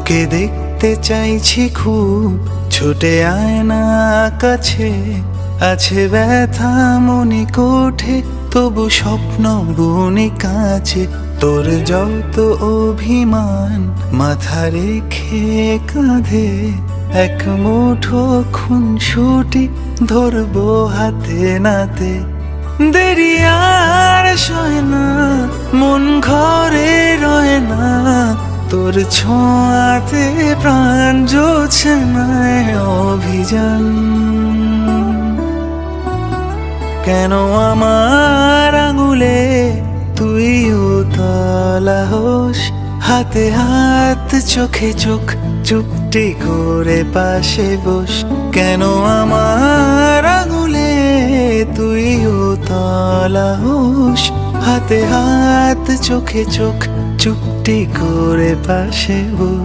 তোকে দেখতে চাইছি খুব, ছুটে আয় না কাছে। আছে ব্যথা মনে কোঠে, তবু স্বপ্ন বুনি কাছে। তোর যত অভিমান মাথা রেখে কাঁধে, এক মুঠো খুনসুটি ধরবো হাতে নাতে। দেরি আর সয় না, মন ঘরে রয় না, তোর ছোঁয়াতে প্রাণ জোছে না অভিযান। কেন আমার আঙুলে তুই উতলা হোস, হাতে হাত চোখে চোখ চুপটি করে পাশে বস। কেন আমার আঙুলে তুই উতলা হোস, হাতে হাত চোখে চোখ চুপটি করে পাশে বস।